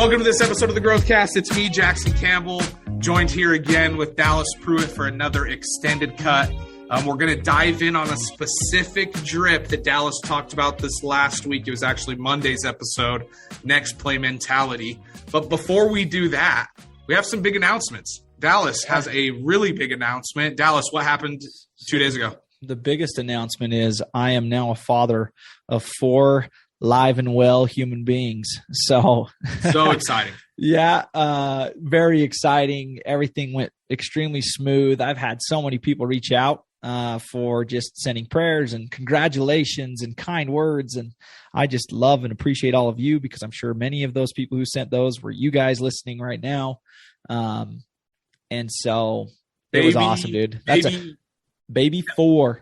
Welcome to this episode of the Growthcast. It's me, Jackson Campbell, joined here again with Dallas Pruitt for another extended cut. We're going to dive in on a specific drip that Dallas talked about this last week. It was actually Monday's episode, Next Play Mentality. But before we do that, we have some big announcements. Dallas has a really big announcement. Dallas, what happened 2 days ago? The biggest announcement is I am now a father of 4 live and well human beings. So exciting. Yeah, very exciting. Everything went extremely smooth. I've had so many people reach out for just sending prayers and congratulations and kind words. And I just love and appreciate all of you, because I'm sure many of those people who sent those were you guys listening right now. And so it was awesome, dude. That's a baby 4.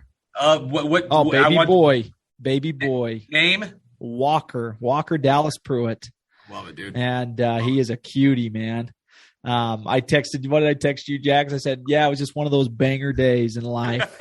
Baby boy. Name? Walker Dallas Pruitt. Love it, dude. And he is a cutie, man. What did I text you, Jax? I said, yeah, it was just one of those banger days in life.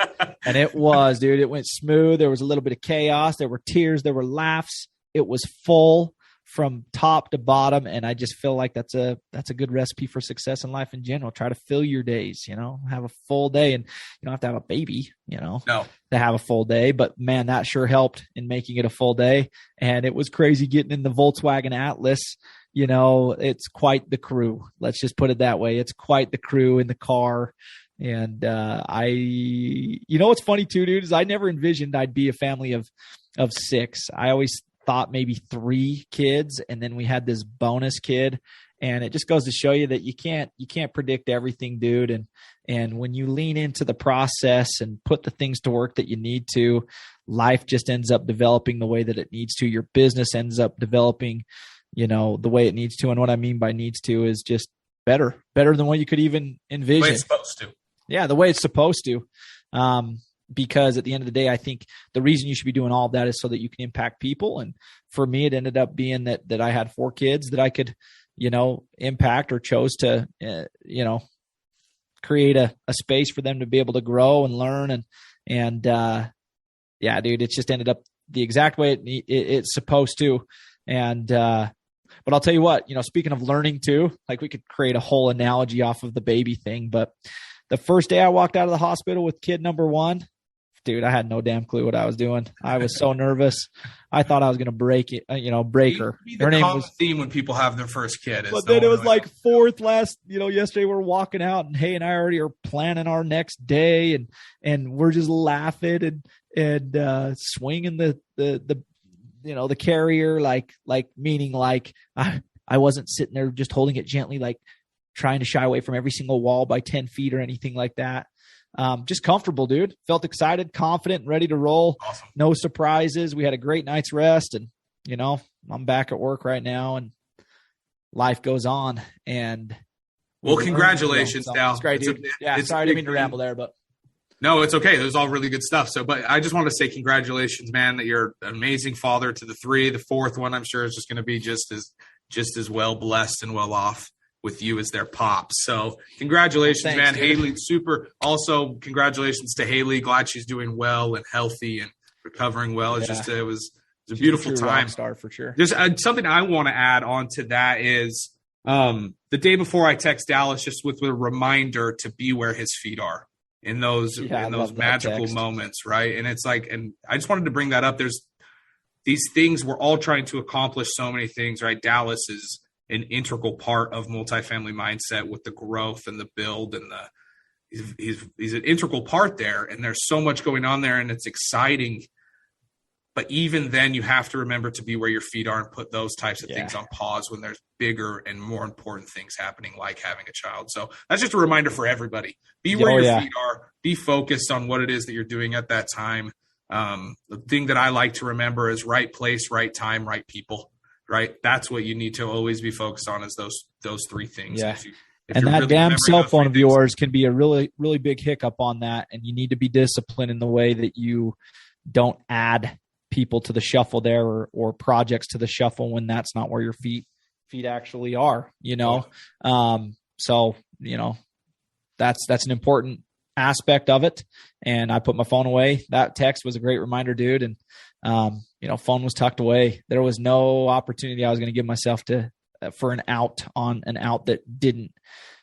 And it was, dude. It went smooth. There was a little bit of chaos. There were tears. There were laughs. It was full from top to bottom. And I just feel like that's a good recipe for success in life in general. Try to fill your days, have a full day, and you don't have to have a baby, No. to have a full day. But man, that sure helped in making it a full day. And it was crazy getting in the Volkswagen Atlas. It's quite the crew. Let's just put it that way. It's quite the crew in the car. And what's funny too, dude, is I never envisioned I'd be a family of 6. I always thought maybe 3 kids, and then we had this bonus kid. And it just goes to show you that you can't predict everything, dude. And when you lean into the process and put the things to work that you need to, life just ends up developing the way that it needs to. Your business ends up developing, the way it needs to. And what I mean by needs to is just better than what you could even envision. The way it's supposed to. Yeah, the way it's supposed to. Because at the end of the day, I think the reason you should be doing all of that is so that you can impact people. And for me, it ended up being that I had 4 kids that I could, impact, or chose to, create a space for them to be able to grow and learn. And yeah, dude, it's just ended up the exact way it's supposed to. And, but I'll tell you what, speaking of learning too, like we could create a whole analogy off of the baby thing. But the first day I walked out of the hospital with kid number 1, dude, I had no damn clue what I was doing. I was so nervous. I thought I was going to break her. Her name was theme when people have their first kid. But then it was like 4th last, yesterday we're walking out, and Hay and I already are planning our next day, and we're just laughing and swinging the carrier, like meaning like I wasn't sitting there just holding it gently, like trying to shy away from every single wall by 10 feet or anything like that. Just comfortable, dude. Felt excited, confident, ready to roll. Awesome. No surprises. We had a great night's rest, and I'm back at work right now, and life goes on. And well, congratulations, Dal. It's great, dude. Sorry, I didn't mean to ramble there, but no, it's okay. It was all really good stuff. So, but I just want to say congratulations, man, that you're an amazing father to the 3. The 4th one, I'm sure, is just going to be just as well blessed and well off with you as their pop. So congratulations, thanks, man. Dude. Haley, super. Also, congratulations to Haley. Glad she's doing well and healthy and recovering well. It's just, it was a beautiful time. Rock star for sure. There's something I want to add on to that is the day before I text Dallas just with a reminder to be where his feet are in those magical moments. Right. And it's like, and I just wanted to bring that up. There's these things we're all trying to accomplish, so many things, right? Dallas is an integral part of Multifamily Mindset with the growth and the build, and he's an integral part there. And there's so much going on there, and it's exciting. But even then, you have to remember to be where your feet are and put those types of things on pause when there's bigger and more important things happening, like having a child. So that's just a reminder for everybody. Be where your feet are. Be focused on what it is that you're doing at that time. The thing that I like to remember is right place, right time, right people. Right. That's what you need to always be focused on, is those 3 things. Yeah. And that really damn cell phone of yours can be a really, really big hiccup on that. And you need to be disciplined in the way that you don't add people to the shuffle there, or projects to the shuffle when that's not where your feet actually are, So, that's an important aspect of it. And I put my phone away. That text was a great reminder, dude. And, phone was tucked away. There was no opportunity I was going to give myself to for an out on an out that didn't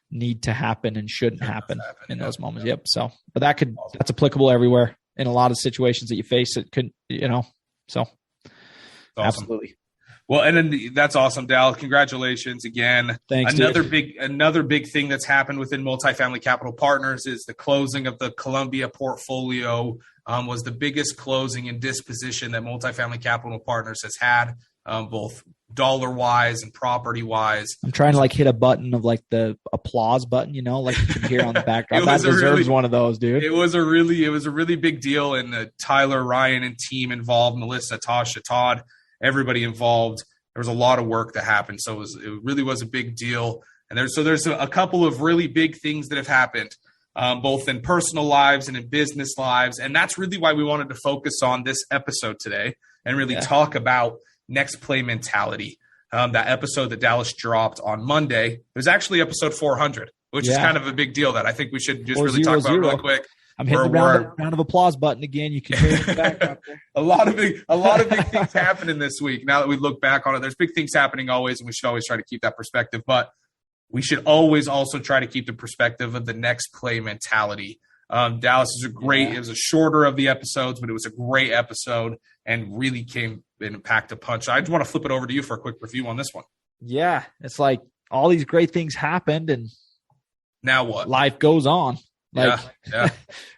need to happen and shouldn't happen in those moments. Yep. So, but that's applicable everywhere in a lot of situations that you face. It could, so awesome. Absolutely. Well, and then that's awesome, Dal. Congratulations again. Thanks. Another big thing that's happened within Multifamily Capital Partners is the closing of the Columbia portfolio. Was the biggest closing and disposition that Multifamily Capital Partners has had, both dollar wise and property wise. I'm trying to hit a button of the applause button, like you can hear on the background. That deserves one of those, dude. It was a really big deal, and Tyler, Ryan, and team involved, Melissa, Tasha, Todd, everybody involved. There was a lot of work that happened, so it really was a big deal. And there's a couple of really big things that have happened, both in personal lives and in business lives, and that's really why we wanted to focus on this episode today and really talk about next play mentality. That episode that Dallas dropped on Monday, it was actually episode 400, which is kind of a big deal that I think we should just really talk about real quick. I'm hitting the round of applause button again. You can hear it back up there. A lot of big things happening this week. Now that we look back on it, there's big things happening always, and we should always try to keep that perspective. But we should always also try to keep the perspective of the next play mentality. Dallas is it was a shorter of the episodes, but it was a great episode and really came and packed a punch. I just want to flip it over to you for a quick review on this one. Yeah, it's all these great things happened, and now what? Life goes on.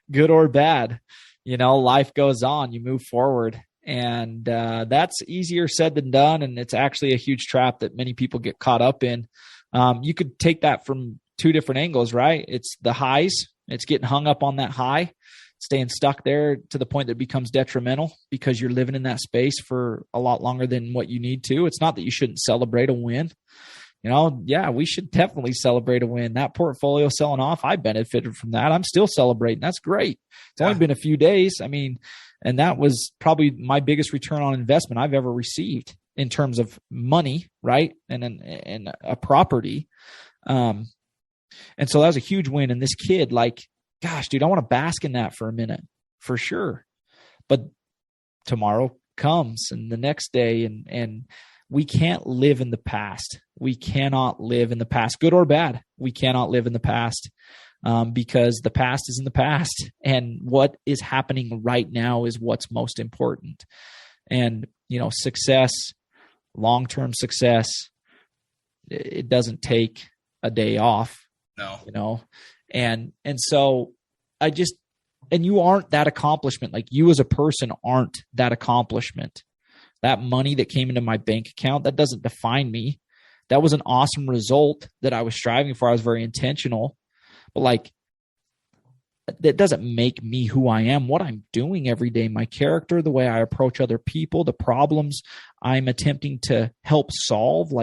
Good or bad, life goes on. You move forward, and that's easier said than done. And it's actually a huge trap that many people get caught up in. You could take that from two different angles, right? It's the highs. It's getting hung up on that high, staying stuck there to the point that it becomes detrimental because you're living in that space for a lot longer than what you need to. It's not that you shouldn't celebrate a win. We should definitely celebrate a win. That portfolio selling off, I benefited from that. I'm still celebrating. That's great. It's only been a few days. And that was probably my biggest return on investment I've ever received in terms of money, right? And a property. And so that was a huge win. And this kid, gosh, dude, I want to bask in that for a minute, for sure. But tomorrow comes and the next day, and we can't live in the past. We cannot live in the past, good or bad. We cannot live in the past because the past is in the past. And what is happening right now is what's most important. And, success, long-term success, it doesn't take a day off. No. And so and you aren't that accomplishment. You as a person aren't that accomplishment. That money that came into my bank account, that doesn't define me. That was an awesome result that I was striving for. I was very intentional, but that doesn't make me who I am. What I'm doing every day, my character, the way I approach other people, the problems I'm attempting to help solve,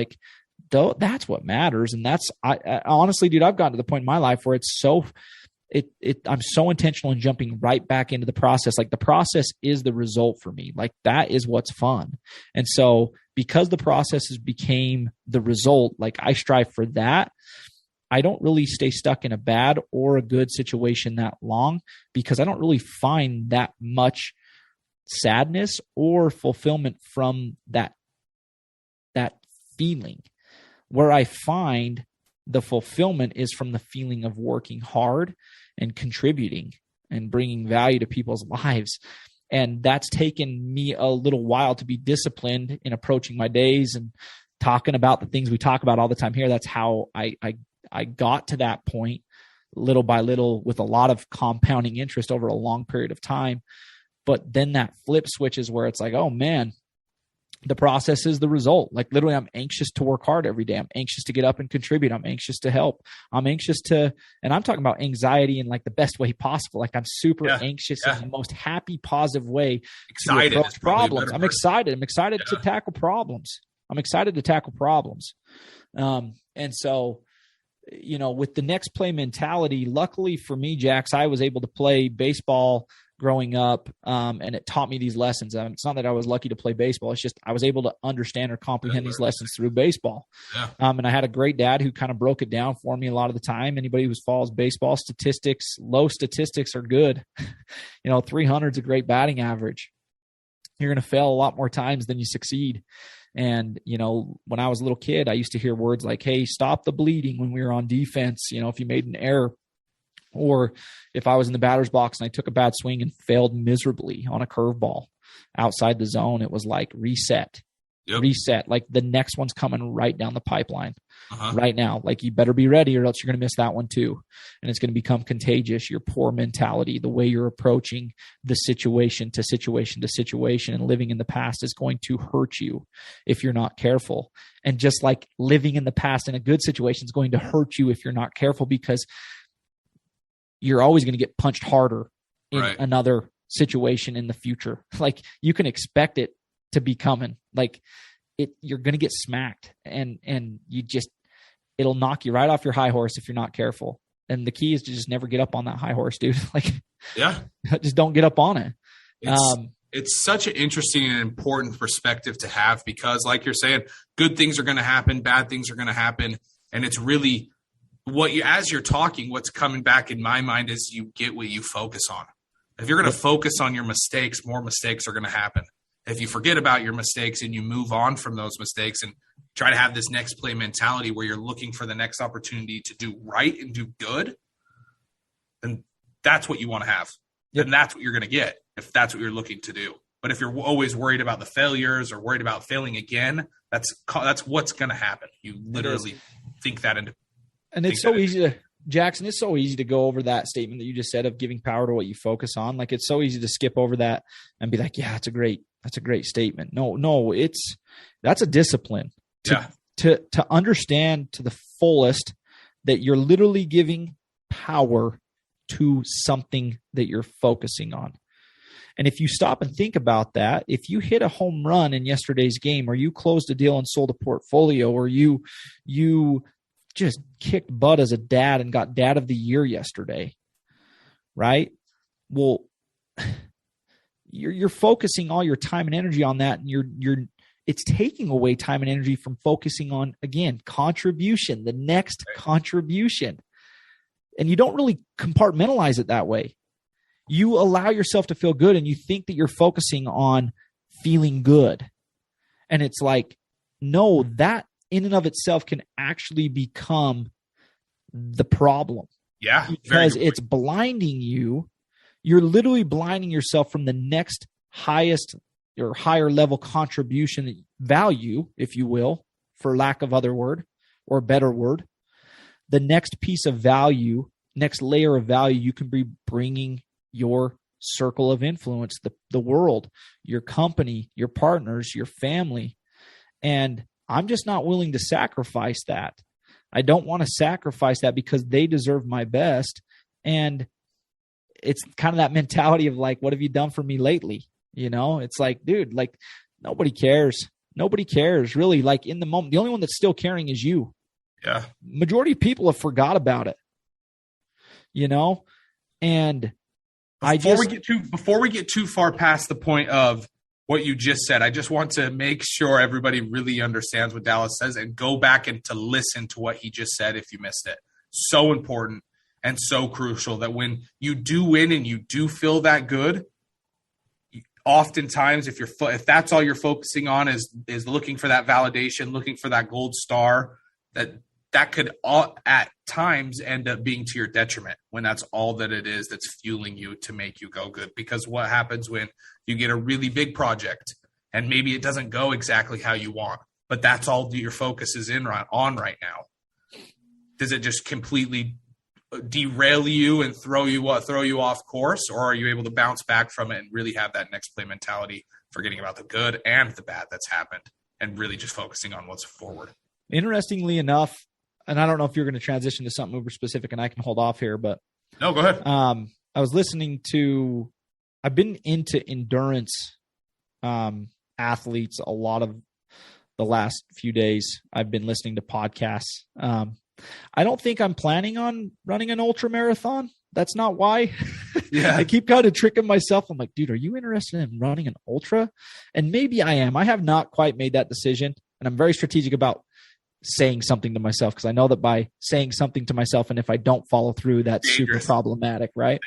that's what matters. And I honestly, dude, I've gotten to the point in my life where I'm so intentional in jumping right back into the process. The process is the result for me. That is what's fun. And so because the process has became the result, I strive for that. I don't really stay stuck in a bad or a good situation that long because I don't really find that much sadness or fulfillment from that feeling. Where I find the fulfillment is from the feeling of working hard and contributing and bringing value to people's lives. And that's taken me a little while to be disciplined in approaching my days and talking about the things we talk about all the time here. That's how I got to that point little by little with a lot of compounding interest over a long period of time. But then that flip switches where it's oh man, the process is the result. Literally, I'm anxious to work hard every day. I'm anxious to get up and contribute. I'm anxious to help. I'm anxious and I'm talking about anxiety in the best way possible. I'm super anxious in the most happy, positive way excited to approach problems. I'm excited. I'm excited to tackle problems. And so, with the next play mentality, luckily for me, Jax, I was able to play baseball growing up, and it taught me these lessons. It's not that I was lucky to play baseball. It's just I was able to understand or comprehend these lessons through baseball. Yeah. And I had a great dad who kind of broke it down for me a lot of the time. Anybody who follows baseball statistics, low statistics are good. 300 is a great batting average. You're going to fail a lot more times than you succeed. And, when I was a little kid, I used to hear words like, hey, stop the bleeding when we were on defense, if you made an error. Or if I was in the batter's box and I took a bad swing and failed miserably on a curveball outside the zone, it was like reset. Yep. Reset. Like the next one's coming right down the pipeline right now. Like you better be ready or else you're going to miss that one too. And it's going to become contagious. Your poor mentality, the way you're approaching the situation to situation to situation and living in the past is going to hurt you if you're not careful. And just like living in the past in a good situation is going to hurt you if you're not careful, because you're always going to get punched harder in another situation in the future. Like you can expect it to be coming. Like you're going to get smacked and it'll knock you right off your high horse if you're not careful. And the key is to just never get up on that high horse, dude. Like, just don't get up on it. It's such an interesting and important perspective to have, because like you're saying, good things are going to happen, bad things are going to happen. And it's really as you're talking, what's coming back in my mind is you get what you focus on. If you're going to focus on your mistakes, more mistakes are going to happen. If you forget about your mistakes and you move on from those mistakes and try to have this next play mentality where you're looking for the next opportunity to do right and do good, then that's what you want to have. Yep. And that's what you're going to get if that's what you're looking to do. But if you're always worried about the failures or worried about failing again, that's what's going to happen. You literally think that into. And it's so easy to, Jackson, it's so easy to go over that statement that you just said of giving power to what you focus on. Like it's so easy to skip over that and be like, yeah, that's a great statement. No, that's a discipline to understand to the fullest that you're literally giving power to something that you're focusing on. And if you stop and think about that, if you hit a home run in yesterday's game, or you closed a deal and sold a portfolio, or you just kicked butt as a dad and got dad of the year yesterday, right? Well, you're focusing all your time and energy on that, and it's taking away time and energy from focusing on, again, contribution, the next contribution. And you don't really compartmentalize it that way. You allow yourself to feel good, and you think that you're focusing on feeling good. And it's like, no, that in and of itself can actually become the problem. Yeah. Because it's blinding you. You're literally blinding yourself from the next highest or higher level contribution value, if you will, for lack of other word or better word. The next piece of value, next layer of value you can be bringing your circle of influence, the world, your company, your partners, your family. And I'm just not willing to sacrifice that. I don't want to sacrifice that because they deserve my best. And it's kind of that mentality of like, what have you done for me lately? It's like, dude, like nobody cares. Nobody cares really. Like in the moment, the only one that's still caring is you. Yeah. Majority of people have forgot about it, and before we get too far past the point of what you just said, I just want to make sure everybody really understands what Dallas says and go back and to listen to what he just said if you missed it. So important and so crucial that when you do win and you do feel that good, oftentimes if that's all you're focusing on is looking for that validation, looking for that gold star, that could at times end up being to your detriment when that's all that it is that's fueling you to make you go good. Because what happens when you get a really big project and maybe it doesn't go exactly how you want, but that's all your focus is on right now? Does it just completely derail you and throw you off course, or are you able to bounce back from it and really have that next play mentality, forgetting about the good and the bad that's happened and really just focusing on what's forward? Interestingly enough, and I don't know if you're going to transition to something uber specific and I can hold off here, but no, go ahead. I was listening to, I've been into endurance athletes a lot of the last few days. I've been listening to podcasts. I don't think I'm planning on running an ultra marathon. That's not why. Yeah. I keep kind of tricking myself. I'm like, dude, are you interested in running an ultra? And maybe I am. I have not quite made that decision. And I'm very strategic about saying something to myself, because I know that by saying something to myself, and if I don't follow through, that's dangerous. Super problematic, right?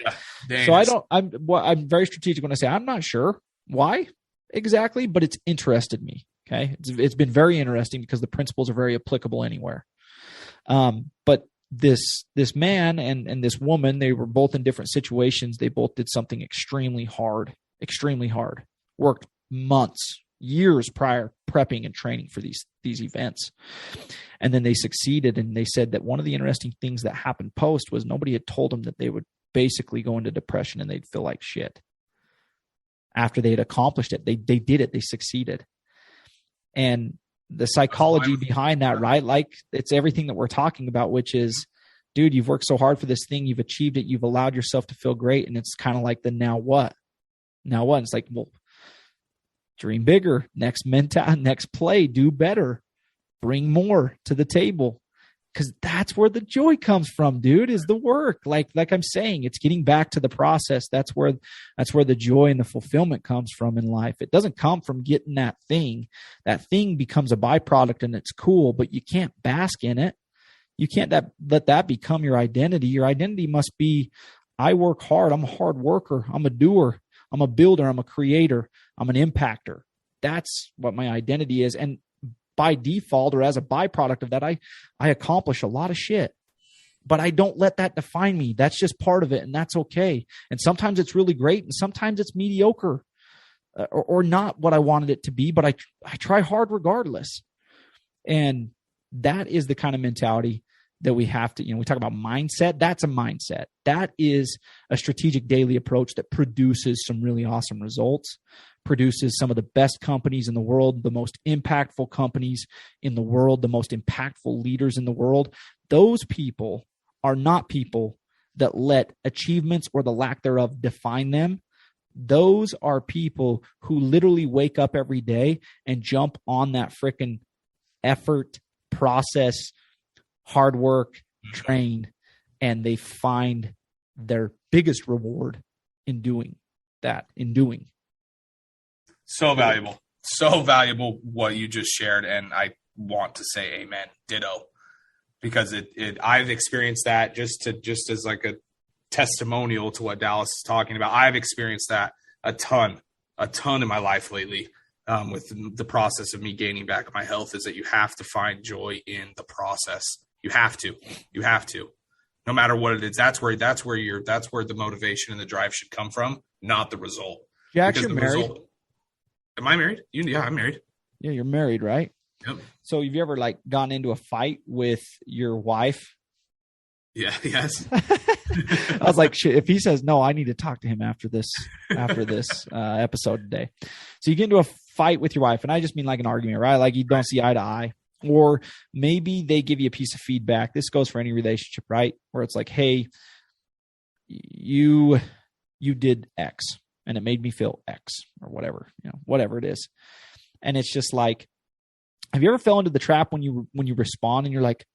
Yeah, so I'm very strategic when I say I'm not sure why exactly, but it's interested me. Okay. It's been very interesting because the principles are very applicable anywhere. But this man and this woman, they were both in different situations. They both did something extremely hard, worked months, years prior prepping and training for these events. And then they succeeded. And they said that one of the interesting things that happened post was nobody had told them that they would basically go into depression and they'd feel like shit after they had accomplished it. They did it. They succeeded. And the psychology behind that, right? Like it's everything that we're talking about, which is, dude, you've worked so hard for this thing. You've achieved it. You've allowed yourself to feel great. And it's kind of like the now what? Now what? It's like, well, dream bigger, next play, do better, bring more to the table. Because that's where the joy comes from, dude, is the work. Like I'm saying, it's getting back to the process. That's where the joy and the fulfillment comes from in life. It doesn't come from getting that thing. That thing becomes a byproduct and it's cool, but you can't bask in it. You can't let that become your identity. Your identity must be, I work hard. I'm a hard worker. I'm a doer. I'm a builder. I'm a creator. I'm an impactor. That's what my identity is. And by default or as a byproduct of that, I accomplish a lot of shit, but I don't let that define me. That's just part of it. And that's okay. And sometimes it's really great. And sometimes it's mediocre or not what I wanted it to be, but I try hard regardless. And that is the kind of mentality that we have to, we talk about mindset. That's a mindset. That is a strategic daily approach that produces some really awesome results, produces some of the best companies in the world, the most impactful companies in the world, the most impactful leaders in the world. Those people are not people that let achievements or the lack thereof define them. Those are people who literally wake up every day and jump on that freaking effort, process, hard work, train, and they find their biggest reward in doing that, So valuable what you just shared. And I want to say amen, ditto, because I've experienced that just as like a testimonial to what Dallas is talking about. I've experienced that a ton in my life lately. With the process of me gaining back my health, is that you have to find joy in the process. You have to, no matter what it is. That's where the motivation and the drive should come from, not the result. Jack, you're married. Am I married? Yeah, I'm married. Yeah, you're married, right? Yep. So have you ever gotten into a fight with your wife? Yeah. Yes. I was like, shit, if he says no, I need to talk to him after this episode today. So you get into a fight with your wife, and I just mean like an argument, right? Like you don't see eye to eye, or maybe they give you a piece of feedback. This goes for any relationship, right? Where it's like, hey, you did X and it made me feel X or whatever it is. And it's just like, have you ever fell into the trap when you respond and you're like,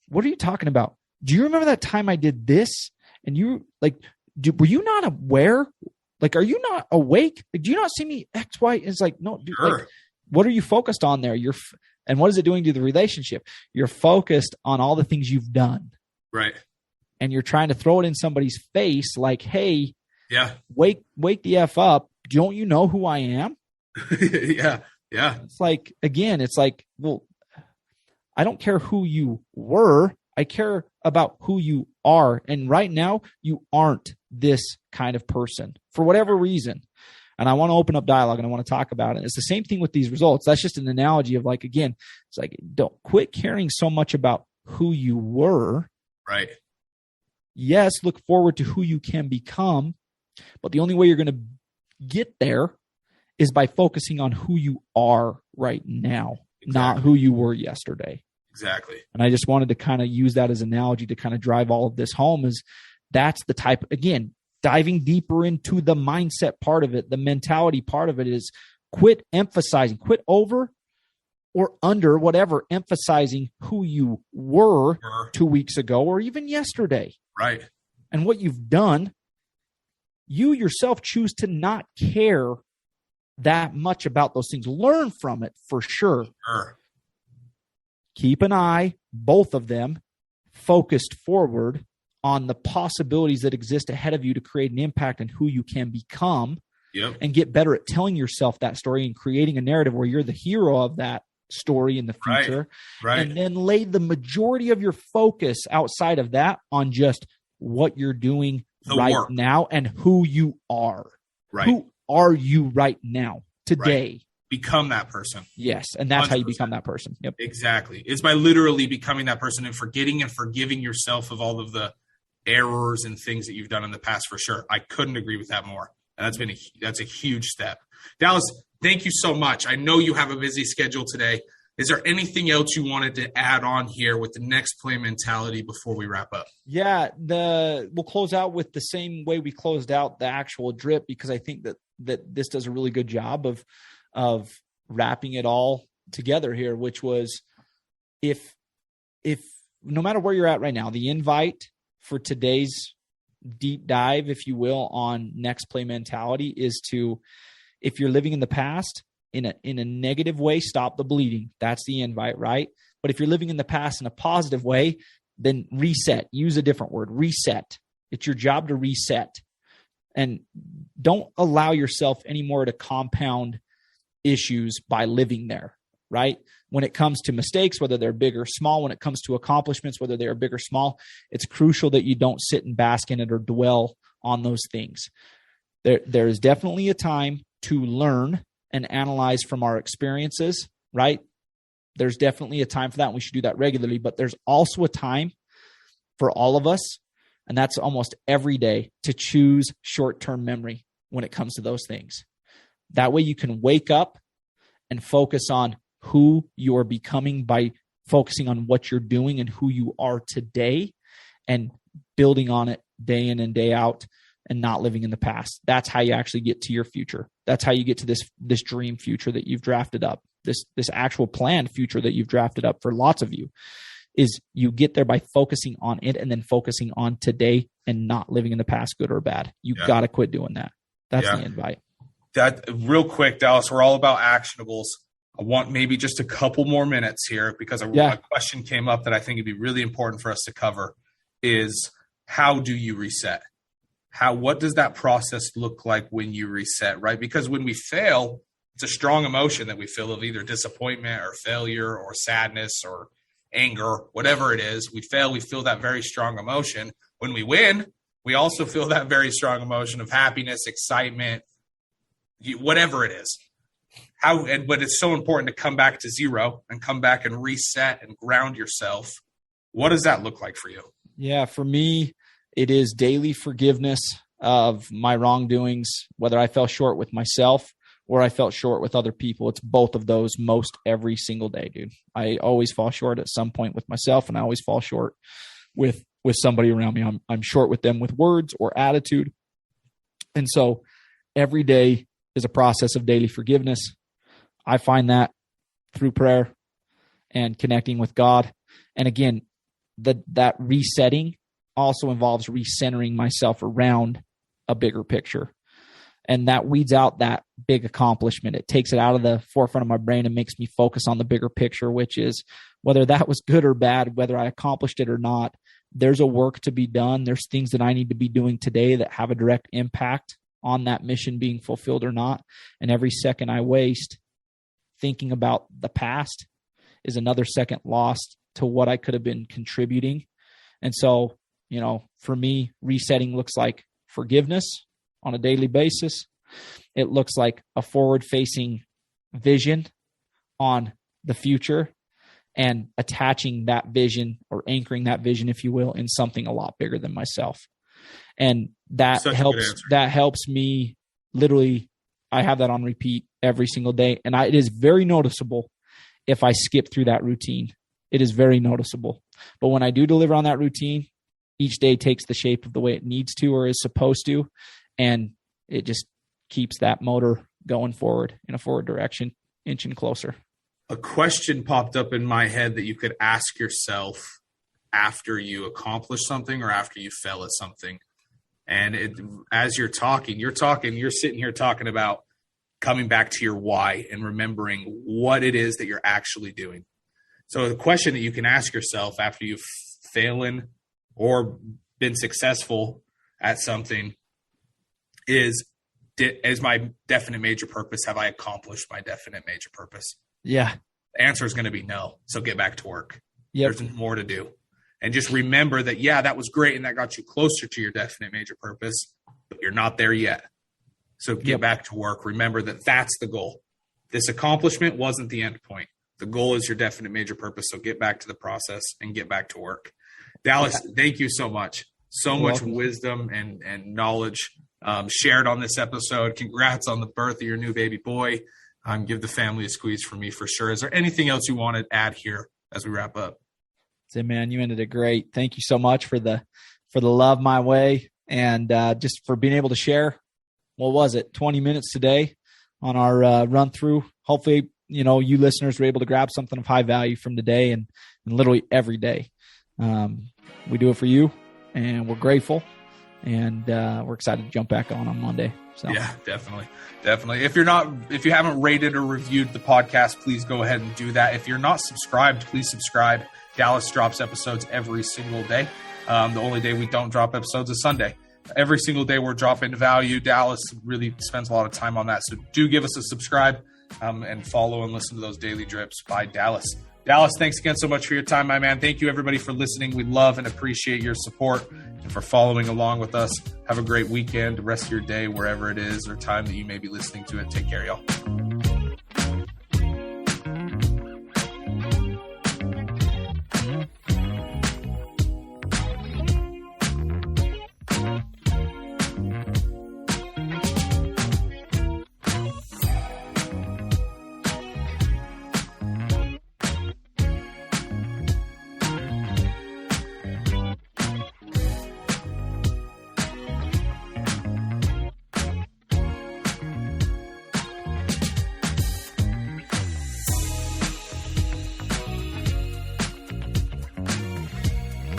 what are you talking about? Do you remember that time I did this? And you were you not aware? Like, are you not awake? Like, do you not see me X, Y? It's like, no, dude, sure. Like, what are you focused on there? And what is it doing to the relationship? You're focused on all the things you've done. Right. And you're trying to throw it in somebody's face like, hey, yeah, wake the F up. Don't you know who I am? Yeah. It's like, again, it's like, well, I don't care who you were. I care about who you are. And right now, you aren't this kind of person for whatever reason. And I want to open up dialogue and I want to talk about it. It's the same thing with these results. That's just an analogy of like, again, it's like, don't quit caring so much about who you were. Right. Yes, look forward to who you can become. But the only way you're going to get there is by focusing on who you are right now, not who you were yesterday. Exactly. And I just wanted to kind of use that as an analogy to kind of drive all of this home. Is that's the type, again, diving deeper into the mindset part of it, the mentality part of it is quit over or under whatever, emphasizing who you were 2 weeks ago or even yesterday. Right. And what you've done, you yourself choose to not care that much about those things. Learn from it for sure. Keep an eye, both of them, focused forward on the possibilities that exist ahead of you to create an impact on who you can become. and get better at telling yourself that story and creating a narrative where you're the hero of that story in the future. Right. And then lay the majority of your focus outside of that on just what you're doing work now and who you are. Right. Who are you right now, today? Right. Become that person. Yes. And that's 100%. How you become that person. Yep. Exactly. It's by literally becoming that person and forgetting and forgiving yourself of all of the errors and things that you've done in the past, for sure. I couldn't agree with that more. And that's a huge step. Dallas, thank you so much. I know you have a busy schedule today. Is there anything else you wanted to add on here with the next play mentality before we wrap up? Yeah, we'll close out with the same way we closed out the actual drip, because I think that this does a really good job of wrapping it all together here, which was if no matter where you're at right now, the invite for today's deep dive, if you will, on next play mentality is to, if you're living in the past in a negative way, stop the bleeding. That's the invite, right? But if you're living in the past in a positive way, then reset. Use a different word, reset. It's your job to reset. And don't allow yourself anymore to compound issues by living there, right? When it comes to mistakes, whether they're big or small, when it comes to accomplishments, whether they are big or small, it's crucial that you don't sit and bask in it or dwell on those things. There is definitely a time to learn and analyze from our experiences, right? There's definitely a time for that, and we should do that regularly. But there's also a time for all of us, and that's almost every day, to choose short-term memory when it comes to those things. That way you can wake up and focus on who you are becoming by focusing on what you're doing and who you are today, and building on it day in and day out, and not living in the past. That's how you actually get to your future. That's how you get to this dream future that you've drafted up, this actual planned future that you've drafted up for lots of you. Is you get there by focusing on it and then focusing on today and not living in the past, good or bad. You got to quit doing that. That's the invite. That real quick, Dallas, we're all about actionables. I want maybe just a couple more minutes here, because a question came up that I think would be really important for us to cover is, how do you reset? What does that process look like when you reset, right? Because when we fail, it's a strong emotion that we feel, of either disappointment or failure or sadness or anger, whatever it is. We fail, we feel that very strong emotion. When we win, we also feel that very strong emotion of happiness, excitement, whatever it is. But it's so important to come back to zero and come back and reset and ground yourself. What does that look like for you? Yeah, for me, it is daily forgiveness of my wrongdoings, whether I fell short with myself or I felt short with other people. It's both of those most every single day, dude. I always fall short at some point with myself, and I always fall short with somebody around me. I'm short with them with words or attitude. And so every day is a process of daily forgiveness. I find that through prayer and connecting with God. And again, that resetting also involves recentering myself around a bigger picture. And that weeds out that big accomplishment. It takes it out of the forefront of my brain and makes me focus on the bigger picture, which is whether that was good or bad, whether I accomplished it or not, there's a work to be done. There's things that I need to be doing today that have a direct impact on that mission being fulfilled or not. And every second I waste thinking about the past is another second lost to what I could have been contributing. And so, for me, resetting looks like forgiveness on a daily basis. It looks like a forward-facing vision on the future and attaching that vision, or anchoring that vision, if you will, in something a lot bigger than myself. And that helps me literally. I have that on repeat every single day. And it is very noticeable if I skip through that routine. It is very noticeable. But when I do deliver on that routine, each day takes the shape of the way it needs to or is supposed to. And it just keeps that motor going forward in a forward direction, inching closer. A question popped up in my head that you could ask yourself after you accomplish something or after you fail at something. And as you're sitting here talking about coming back to your why and remembering what it is that you're actually doing. So the question that you can ask yourself after you've failed or been successful at something is, is my definite major purpose? Have I accomplished my definite major purpose? Yeah. The answer is going to be no. So get back to work. Yep. There's more to do. And just remember that, yeah, that was great. And that got you closer to your definite major purpose, but you're not there yet. So get back to work. Remember that that's the goal. This accomplishment wasn't the end point. The goal is your definite major purpose. So get back to the process and get back to work. Dallas, thank you so much. So much wisdom and knowledge shared on this episode. Congrats on the birth of your new baby boy. Give the family a squeeze for me for sure. Is there anything else you want to add here as we wrap up? Say, man, you ended it great. Thank you so much for the love my way, and just for being able to share. What was it? 20 minutes today on our run through. Hopefully, you listeners were able to grab something of high value from today and literally every day. We do it for you, and we're grateful, and we're excited to jump back on Monday. So yeah, definitely. If you haven't rated or reviewed the podcast, please go ahead and do that. If you're not subscribed, please subscribe. Dallas drops episodes every single day. The only day we don't drop episodes is Sunday. Every single day we're dropping value. Dallas really spends a lot of time on that. So do give us a subscribe and follow and listen to those daily drips by Dallas. Dallas, thanks again so much for your time, my man. Thank you, everybody, for listening. We love and appreciate your support and for following along with us. Have a great weekend, the rest of your day, wherever it is or time that you may be listening to it. Take care, y'all.